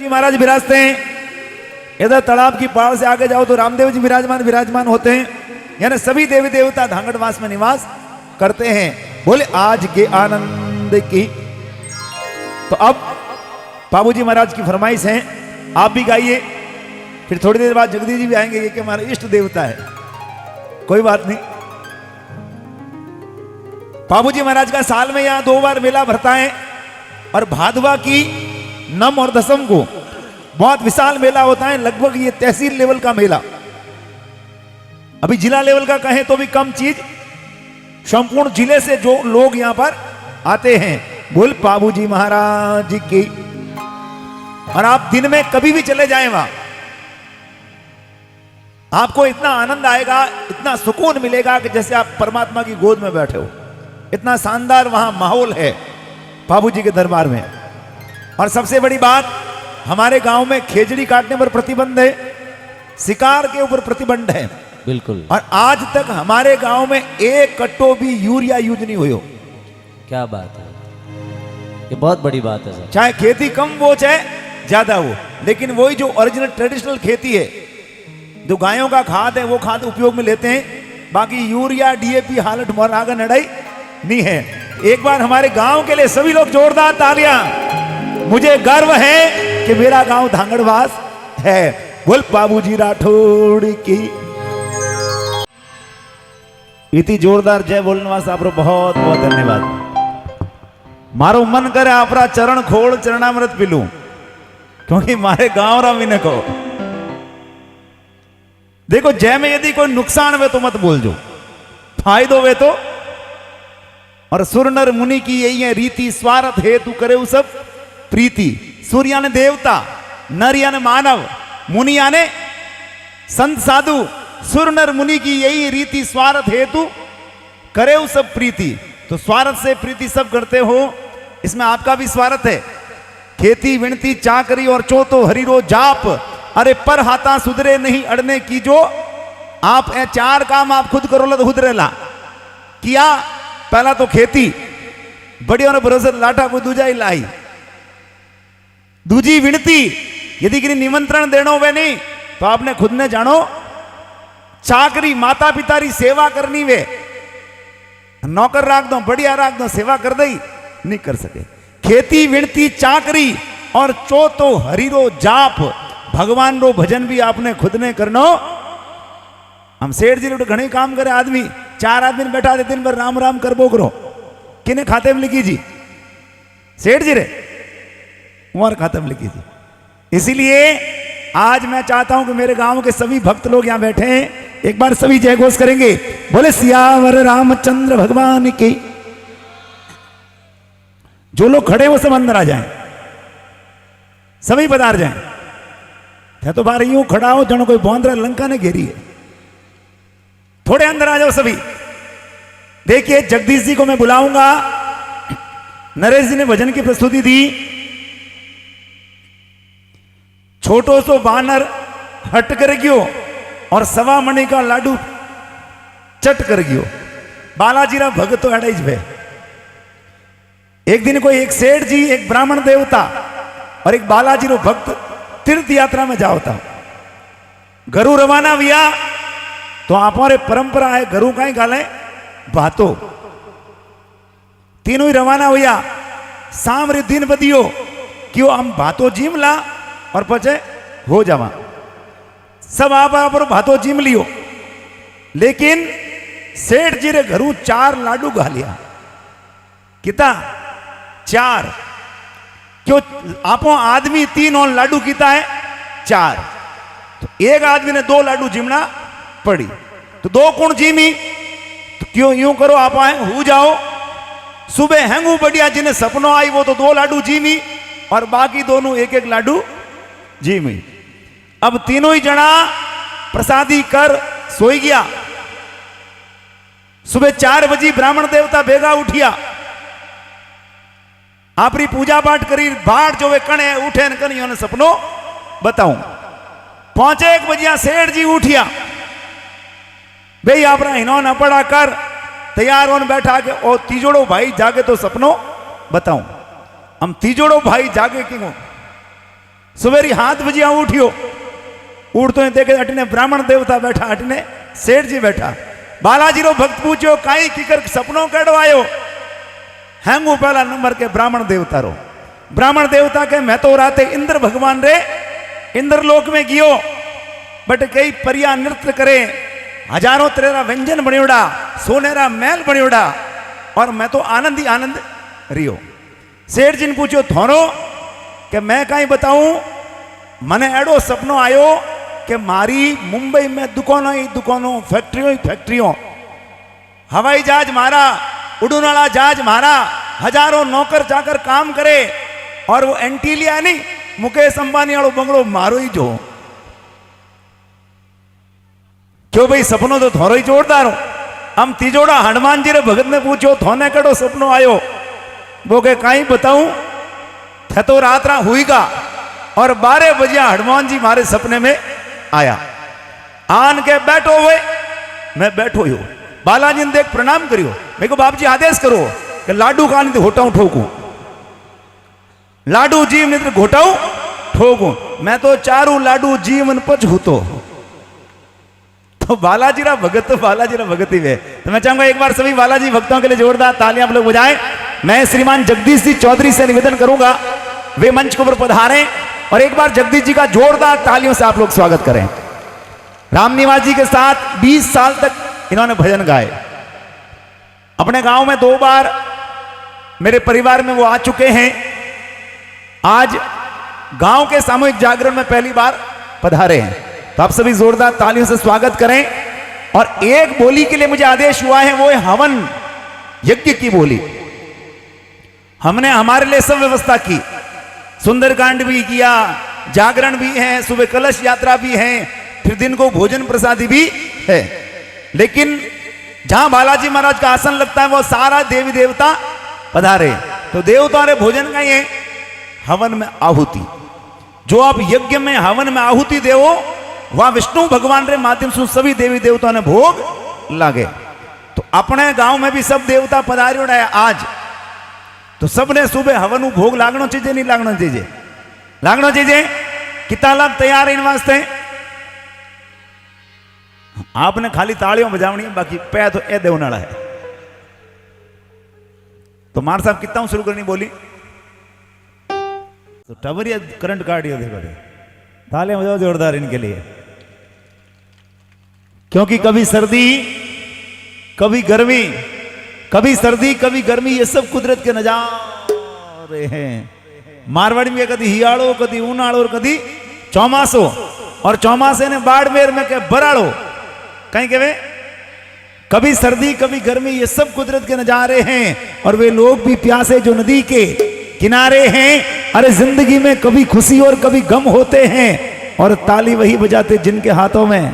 जी महाराज विराजते हैं। इधर तालाब की पहाड़ से आगे जाओ तो रामदेव जी विराजमान होते हैं। यानी सभी देवी देवता धांगड़वास में निवास करते हैं। बोले आज के आनंद की। तो अब बाबूजी महाराज की फरमाइश है, आप भी गाइए। फिर थोड़ी देर बाद जगदीश जी भी आएंगे, ये कि हमारा इष्ट देवता है। कोई बात नहीं। बाबूजी महाराज का साल में यहां 2 बार मेला भरता है और भादवा की 9 और 10 को बहुत विशाल मेला होता है। लगभग ये तहसील लेवल का मेला, अभी जिला लेवल का कहें तो भी कम चीज। संपूर्ण जिले से जो लोग यहां पर आते हैं, बोल बाबूजी महाराज की। और आप दिन में कभी भी चले जाएं वहां, आपको इतना आनंद आएगा, इतना सुकून मिलेगा कि जैसे आप परमात्मा की गोद में बैठे हो। इतना शानदार वहां माहौल है बाबूजी के दरबार में। और सबसे बड़ी बात, हमारे गांव में खेजड़ी काटने पर प्रतिबंध है, शिकार के ऊपर प्रतिबंध है। बिल्कुल। और आज तक हमारे गांव में 1 कट्टो भी यूरिया यूज नहीं हुई हो। क्या बात है, ये बहुत बड़ी बात है सर। चाहे खेती कम हो चाहे ज्यादा हो, लेकिन वही जो ओरिजिनल ट्रेडिशनल खेती है, जो गायों का खाद है, वो खाद उपयोग में लेते हैं। बाकी यूरिया डीएपी हालत मोरागा नड़ाई नहीं है। एक बार हमारे गांव के लिए सभी लोग जोरदार तालियां। मुझे गर्व है कि मेरा गांव धांगड़वास है। बोल बाबूजी राठौड़ की। इतनी जोरदार जय बोलने वास्ते आप बहुत बहुत धन्यवाद। मारो मन करे आपरा चरण खोल चरणामृत पीलू, क्योंकि मारे गांव रा मिने को देखो, जय में यदि कोई नुकसान हुए तो मत बोल जो, फायदो हुए तो। और सुर नर मुनि की यही है रीति, स्वार्थ हेतु करे वो सब प्रीति। सूर्य यानी देवता, नर यानी मानव, मुनि यानी संत साधु। सुर नर मुनि की यही रीति, स्वार्थ हेतु करे वो सब प्रीति। तो स्वार्थ से प्रीति सब करते हो, इसमें आपका भी स्वार्थ है। खेती विनती चाकरी और चौथो हरिरो जाप, अरे पर हाथा सुधरे नहीं अड़ने की जो आप। 4 काम आप खुद करो लो तो खुदरेला किया। पहला तो खेती, बड़ी और भरोसे लाटा को दूजा ही लाई। दूजी विनती, यदि किसी निमंत्रण देनो वे नहीं तो आपने खुद ने जानो। चाकरी, माता पिता री सेवा करनी वे, नौकर राख दो, बढ़िया राख दो, सेवा कर दई नहीं कर सके। खेती विनती चाकरी और चौथो हरिरो जाप, भगवान रो भजन भी आपने खुद ने करनो। हम सेठ जी लोग घणे काम करे आदमी, 4 आदमी बैठा दे दिन भर राम राम कर बोकरो, किने खाते में लिखी जी? सेठ जी रे उमर खाते में लिखी जी। इसीलिए आज मैं चाहता हूं कि मेरे गांव के सभी भक्त लोग यहां बैठे हैं, एक बार सभी जय घोष करेंगे। बोले सियावर रामचंद्र भगवान की। जो लोग खड़े वो सब अंदर आ जाएं, सभी पधार जाएं। मैं तो बाहर यूं खड़ा हो जनो कोई बौंदरा लंका ने घेरी है। थोड़े अंदर आ जाओ सभी। देखिए जगदीश जी को मैं बुलाऊंगा। नरेश जी ने भजन की प्रस्तुति दी। छोटो सो बानर हट कर गयो और सवा मणि का लाडू चट कर गयो। बालाजी रा भगत तो अड़ाई भे। एक दिन कोई एक सेठ जी, एक ब्राह्मण देवता और एक बालाजी रो भक्त तीर्थ यात्रा में जाओ था। घरू रवाना हुआ तो हमारे परंपरा है घरू का ही गाले भातो। तीनों ही रवाना हुआ। शाम रे दिन बदियो क्यों हम भातो जिम ला और पचे हो जावा। सब आप भातो जिम लियो। लेकिन सेठ जी रे घरू 4 लाडू गा लिया। किता 4 क्यों आपो आदमी 3 और लाडू किता है 4। तो एक आदमी ने 2 लाडू जिमना पड़ी। तो 2 कौन जिमी? तो क्यों यूं करो आप आए हो जाओ। सुबह हैंगू बढ़िया जिन्हें सपनों आई वो तो 2 लाडू जिमी और बाकी दोनों 1-1 लाडू जिमी। अब तीनों ही जना प्रसादी कर सोई गया। सुबह 4 बजे ब्राह्मण देवता बेगा उठिया। आपरी पूजा पाठ करी बाट जो वे कणे उठे न कनियो ने सपनो बताऊं। 5-1 बजिया सेठ जी उठिया। भाई आपरा हिनो न पड़ा कर तैयार होने बैठा के ओ तीजोड़ो भाई जागे तो सपनो बताऊं। हम तीजोड़ो भाई जागे क्यों? सवेरी हाथ बजिया उठियो, उठतो ही देखे अटने ब्राह्मण देवता बैठा, अटने सेठ जी बैठा। बालाजी रो भक्त पूछो काई कीकर सपनों कड़ो आयो। हैंगू पहला नंबर के ब्राह्मण देवता रो। ब्राह्मण देवता के मैं तो राते इंद्र भगवान रे इंद्रलोक में गियो, बट कई परिया नृत्य करे, हजारों तेरा व्यंजन बनियोड़ा, सोनेरा महल बनियोड़ा, और मैं तो आनंद ही आनंद रियो। सेठ जी ने पूछो थोरो कि मैं कहीं बताऊं, मने एडो सपनो आयो कि मारी मुंबई में दुकानों ही दुकानों, फैक्ट्रियों ही फैक्ट्रियों, हवाई जहाज मारा, उड़न वाला जहाज मारा, हजारों नौकर चाकर काम करे, और वो एंटीलिया नहीं मुकेश अंबानी वालों बंगलो मारो ही जो। क्यों भाई सपनों तो थोरो ही जोरदार हो। हम तिजोड़ा हनुमान जी रे भगत ने पूछो थोने कड़ो सपनो आयो, वो के कहीं बताऊं, थे तो रात रा हुईगा, और 12 बजे हनुमान जी मारे सपने में आया। आन के बैठो हुए, मैं बैठो हो। बालाजी ने देख प्रणाम करियो, मेरे को बाप जी आदेश करो कि लाडू का नहीं घोटाऊ ठोकू, लाडू जीव नहीं घोटाऊ ठोकू। मैं तो चारू लाडू जीवन पच हूतो। तो बालाजी रा भगत, तो बालाजी रा भगत ही वे। तो मैं चाहूंगा एक बार सभी बालाजी भक्तों के लिए जोरदार तालियां आप लोग बजाएं। मैं श्रीमान जगदीश जी चौधरी से निवेदन करूंगा वे मंच के ऊपर पधारें, और एक बार जगदीश जी का जोरदार तालियों से आप लोग स्वागत करें। रामनिवास जी के साथ 20 साल तक इन्होंने भजन गाए। अपने गांव में 2 बार मेरे परिवार में वो आ चुके हैं। आज गांव के सामूहिक जागरण में पहली बार पधारे हैं। तो आप सभी जोरदार तालियों से स्वागत करें। और एक बोली के लिए मुझे आदेश हुआ है, वो है हवन यज्ञ की बोली। हमने हमारे लिए सब व्यवस्था की, सुंदरकांड भी किया, जागरण भी है, सुबह कलश यात्रा भी है, फिर दिन को भोजन प्रसादी भी है। लेकिन जहां बालाजी महाराज का आसन लगता है वो सारा देवी देवता पधारे। तो देवताओं ने भोजन का ही है हवन में आहुति। जो आप यज्ञ में हवन में आहुति देवो, वह विष्णु भगवान रे माध्यम से सभी देवी देवताओं ने भोग लागे। तो अपने गांव में भी सब देवता पधारी है आज। तो सबने सुबह हवन भोग लागनो चाहिए, नहीं लागनो चाहिए? लागनो चाहिए। कितना लाभ तैयार है इन वास्ते? आपने खाली तालियों बजावनी है, बाकी पै तो ए देवने वाला है। तो मार साहब कितना शुरू करनी बोली तो टबरिया करंट काटियो। देखो तालियां बजाओ जोरदार इनके लिए, क्योंकि कभी सर्दी कभी गर्मी, कभी सर्दी कभी गर्मी, ये सब कुदरत के नजारे हैं। मारवाड़ी में कभी हियाड़ो, कभी ऊनाड़ो, और कभी चौमासो, और चौमासे ने बाड़मेर में के बराड़ो, कहीं के वे कभी सर्दी कभी गर्मी, ये सब कुदरत के नजारे हैं। और वे लोग भी प्यासे जो नदी के किनारे हैं। अरे जिंदगी में कभी खुशी और कभी गम होते हैं, और ताली वही बजाते जिनके हाथों में।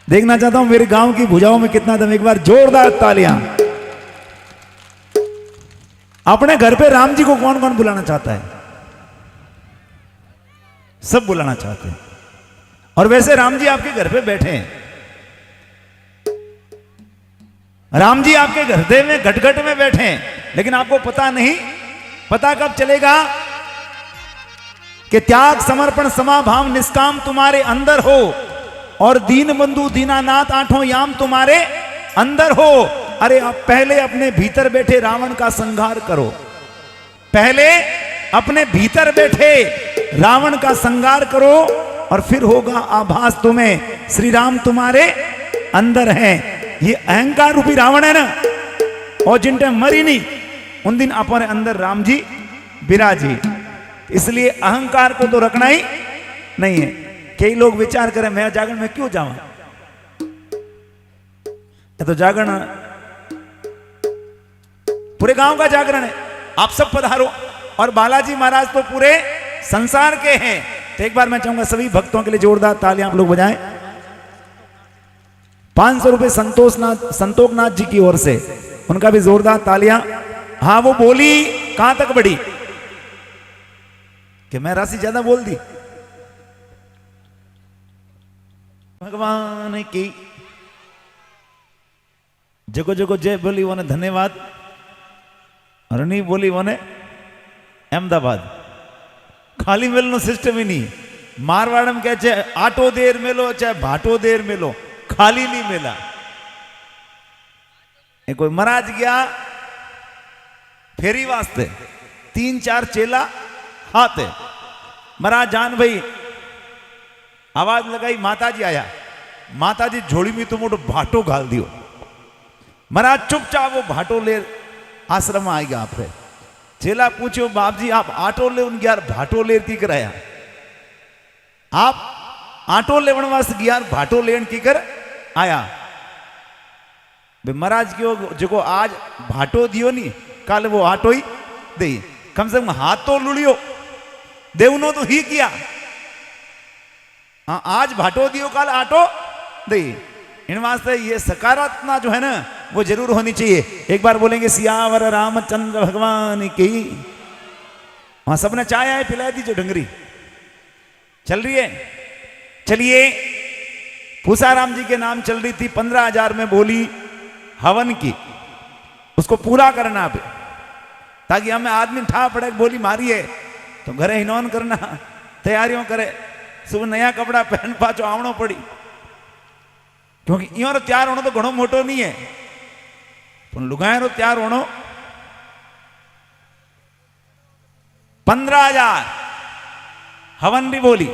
देखना चाहता हूं मेरे गांव की भुजाओं में कितना दम, एक बार जोरदार तालियां। अपने घर पे राम जी को कौन कौन बुलाना चाहता है? सब बुलाना चाहते हैं। और वैसे राम जी आपके घर पे बैठे हैं। राम जी आपके हृदय में घटघट में बैठे हैं, लेकिन आपको पता नहीं। पता कब चलेगा कि त्याग समर्पण समाभाव निष्काम तुम्हारे अंदर हो, और दीन बंधु दीनानाथ आठों याम तुम्हारे अंदर हो। अरे आप पहले अपने भीतर बैठे रावण का संहार करो, पहले अपने भीतर बैठे रावण का संहार करो, और फिर होगा आभास तुम्हें श्री राम तुम्हारे अंदर हैं। ये अहंकार रूपी रावण है ना, और जिन टाइम मरी नहीं उन दिन अपने अंदर राम जी विराजी। इसलिए अहंकार को तो रखना ही नहीं है। कई लोग विचार करें मैं जागरण में क्यों जाऊं, तो जागरण पूरे गांव का जागरण है, आप सब पधारो। और बालाजी महाराज तो पूरे संसार के हैं। तो एक बार मैं चाहूंगा सभी भक्तों के लिए जोरदार तालियां आप लोग बजाएं। 500 रुपए संतोषनाथ जी की ओर से, उनका भी जोरदार तालियां। हाँ, वो बोली कहां तक बढ़ी कि मैं राशि ज्यादा बोल दी। भगवान की जगो जगो जय बोली वो ने धन्यवाद, और नहीं बोली वो ने अहमदाबाद खाली मेलनो सिस्टम ही नहीं। मारवाड़ में कहे चाहे आटो देर मेलो चाहे भाटो देर मेलो, खाली नहीं मेला। कोई महाराज गया फेरी वास्ते, 3-4 चेला हाथ है। महाराज जान भाई आवाज लगाई, माताजी आया। माताजी झोली में तो मोटो भाटो घाल दियो। महाराज चुपचाप वो भाटो ले आश्रम आई गया। आप चेला पूछो बाप जी आप आटो ले उन यार भाटो ले की कराया? आप आटो लेवन वास्ते गया भाटो लेन की कर आया? महाराज क्यों जो आज भाटो दियो नी कल वो आटो ही दे, कम से कम हाथ तो लुड़ियो, देवनो तो ही किया। हाँ आज भाटो दियो कल आटो दे। इन वास्ते ये सकारात्मक जो है ना वो जरूर होनी चाहिए। एक बार बोलेंगे सियावर रामचंद्र भगवान की। वहां सबने चाय आए पिला दी जो डंगरी चल रही है। चलिए पूसाराम जी के नाम चल रही थी, 15,000 में बोली हवन की, उसको पूरा करना पे, ताकि हमें आदमी ठा पड़े बोली मारी है तो घरे हिनौन करना, तैयारियों करे, सुबह नया कपड़ा पहन पाचो आवणो पड़ी। क्योंकि इं तैयार होना तो घणो मोटो नहीं है, पण लुगायरो तैयार होनो 15,000 हवन भी बोली।